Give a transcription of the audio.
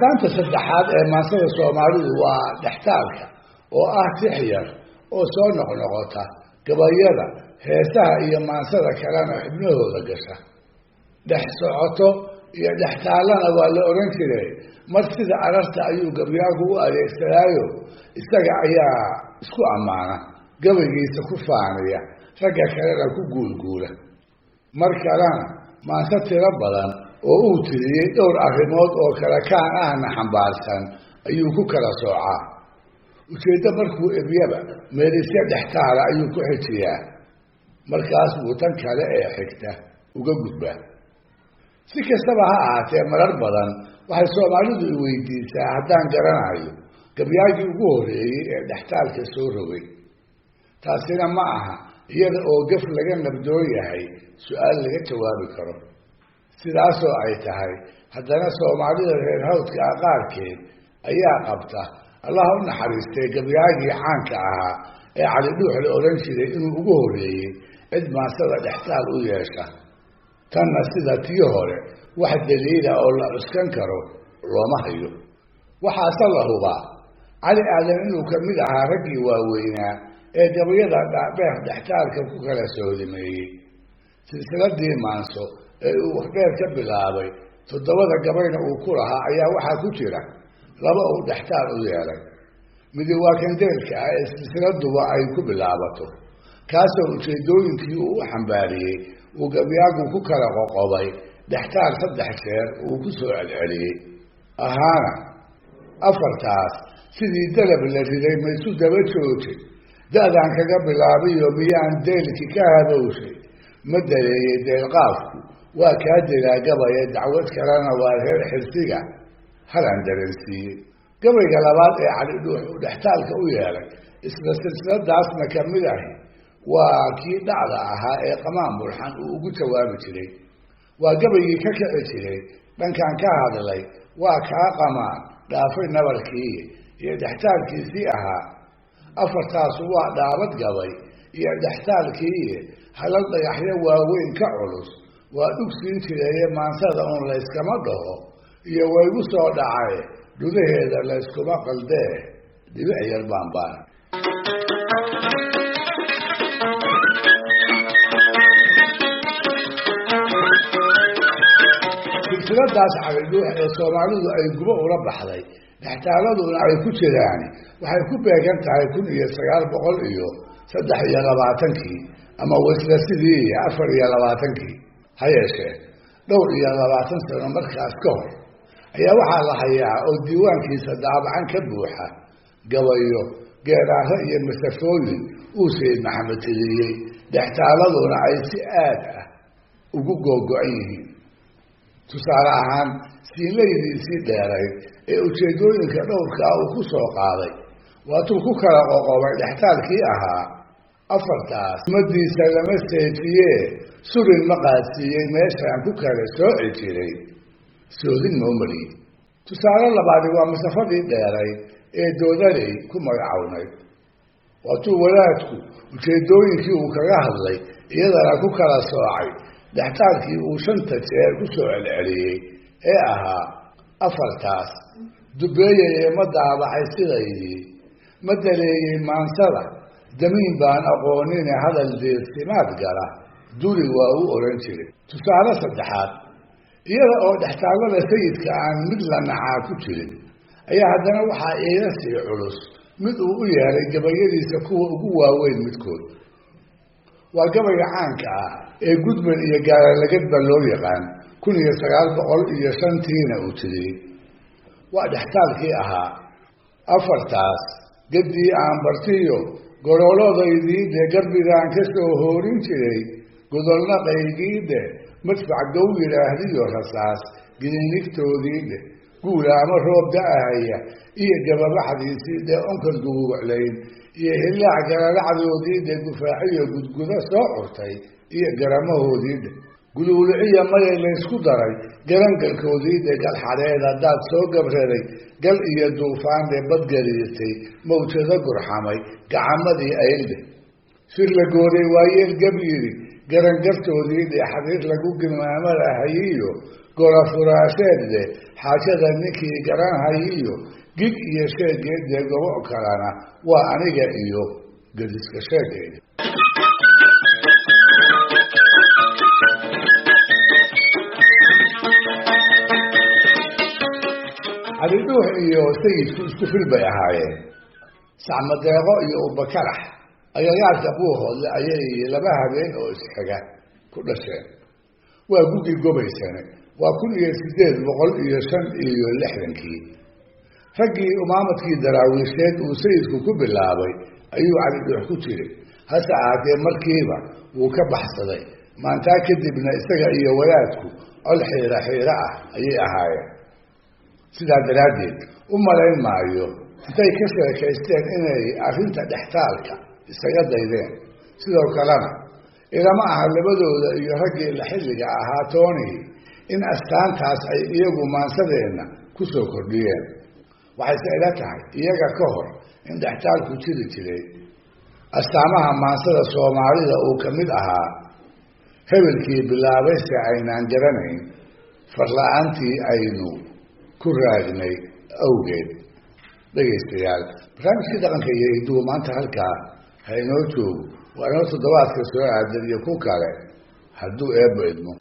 astaanta saddexaad ee maansada soomaalidu waa dhextaalka oo ah tixyar oo soo noqnoqota gabayada heesaha iyo maansada kalena xubnahooda gasha dhex socoto iyo dhextaalana waa la odhan jiray mar sida ararta ayuu gabyaagu u adeegsadaayo isaga ayaa isku ammaana gabaygiisa ku faanaya ragga kalena ku guulguula mar kalena maanse tiro badan oo uu tiriyey dhowr arrimood oo kale kaan ahna xambaarsan ayuu ku kala soocaa ujeeddo markuu ebyaba meelisya dhextaala ayuu ku xijiyaa markaas buu tan kale ee xigta uga gudbaa si kastaba ha ahaatee marar badan waxay soomaalidu i weydiisaa haddaan garanayo gabyaagii ugu horreeyey ee dhextaalka soo rogay taasina ma aha iyada oo gaf laga nabdoon yahay su-aal laga jawaabi karo sidaasoo ay tahay haddana soomaalida reer hawdka ah qaarkeed ayaa qabta allaha u naxariistay gabyaagii caanka ahaa ee cali dhuux la odhan jiray inuu ugu horreeyey cid maansada dhextaal u yeesha tanna sida tii hore wax daliila oo la cuskan karo looma hayo waxaase la hubaa cali aadan inuu ka mid ahaa raggii waaweynaa ee gabayada dhaadheer dhextaalka ku kala soodimeeyey silsiladii maanso ee uu waxdheer ka bilaabay 7 gabayna uu ku lahaa ayaa waxaa ku jira 2 uu dhextaal u yeelay midi waa kandeelka ah ee silsiladuba ay ku bilaabato kaasoo ujeedooyinkii uu u xambaariyey uu gabyaagu ku kala qoqobay dhextaal 3 jeer uu ku soo celceliyey ahaana afartaas sidii dalab la riday maysu daba joogtay da-daan kaga bilaabayo miyaan deelki ka habowshay ma daleeyey deelqaafku waa kaa delaa gabaya dacwad kalena waa reer xirsiga halaan dareensiiyey gabayga labaad ee cali dhuux uu dhextaalka u yeelay isla silsiladaasna ka mid ahi waa kii dhacda ahaa ee qamaan bulxan uu ugu jawaabi jiray waa gabaygii ka kici jiray dhankan ka hadlay waa kaa qamaan dhaafay nabarkii iyo dhextaalkiisii ahaa afartaasu waa dhaabad gabay iyo dhextaalkii halal dhagaxyo waaweyn ka culus waa dhugsiin jireeye maansada uun layskama dhaho iyo waygu soo dhacay dhudaheeda layskuma qaldee dhibic yar baanbaan silsiladaas cali dhuux ee soomaalidu ay gubo ula baxday dhextaaladuna ay ku jiraan waxay ku beegan tahay 1923 ama wasla sidii 24 ha yeeshee dhowr iyo 20 sano markaas ka hor ayaa waxaa la hayaa oo diiwaankiisa daabacan ka buuxa gabayo geeraaro iyo masafooyin uu sayid maxamed tiriyey dhextaaladuna ay si aad ah ugu googo-an yihiin tusaale ahaan siinlaydiisii dheerayd ee ujeedooyinka dhowrkaa uu ku soo qaaday waatuu ku kala qoqobay dhextaalkii ahaa afartaas umadiisa lama seefiye surin ma qaadsiiyey meeshaan ku kala sooci jiray soodin moomali tusaale labaadi waa masafadii dheerayd ee doodanay ku magacawnayd waatuu wadaadku ujeedooyinkii uu kaga hadlay iyadana ku kala soocay dhextaalkii uu 5 jeer ku soo celceliyey ee ahaa afartaas dubeeyey ma daabacay sidaydii ma daleeyey maansada damiin baan aqoonine hadal deersimaad gala duri waa u oran jiray tusaale saddexaad iyada oo dhextaalada sayidka aan mid la nacaa ku jirin ayaa haddana waxaa iila sii culus mid uu u yeelay gabayadiisa kuwa ugu waaweyn midkood waa gabayga caanka ah ee gudban iyo gaaralagadba loo yaqaan 1905 uu tiriyey waa dhextaalkii ahaa afartaas gaddii aan bartiyo goroolodaydiide garbigaan ka soo hoorin jiray godolna qaygiide madfac gow yidhaahdiyo rasaas gidinigtoodiide guula ama roob da-ahaya iyo gababaxdiisiide onkal guguuclayn iyo hillaac galalacdoodiide gufaaciyo gudgudo soo curtay iyo garamahoodiide guluuliciya mayay laysku daray garangalkoodiide gal xadheed haddaad soo gabraday gal iyo duufaande badgariirtay mawjado gurxamay gacamadii aylde sir la gooray waayeel gabyiri garangartoodii xariir lagu gilmaamada hayiyo gola furaasheedle xaajada ninkii garan hayiyo gig iyo sheegeedee gobo kalana waa aniga iyo gadiska sheegayda cali dhuux iyo sayidku isku fil bay ahaayeen sacmadeeqo iyo ubakarax agagaarka buuhoodle ayay laba habeen oo isxiga ku dhasheen waa gugii gobaysane waa 1856 raggii umaamadkii daraawiisheed uu sayidku ku bilaabay ayuu cali dhuux ku jiray hase ahaatee markiiba wuu ka baxsaday maantaa kadibna isaga iyo wadaadku col xiira ah ayay ahaayeen sidaa daraaddeed u malayn maayo intay ka sheekaysteen inay arrinta dhextaalka isaga daydeen sidoo kalena ilama aha labadooda iyo raggii la xilliga ahaa toonihii in astaantaas ay iyagu maansadeenna ku soo kordhiyeen waxayse ila tahay iyaga ka hor in dhextaalku jiri jiray astaamaha maansada soomaalida uu ka mid ahaa hebelkii bilaabayse aynaan garanayn farla-aantii aynu ku raagnay awgeed dhegaystayaal barnaamijkii dhaqanka iyo hiduwa maanta halkaa ha inoo joogo waa inoo toddobaadka soo aadan iyo ku kale hadduu eebba idmo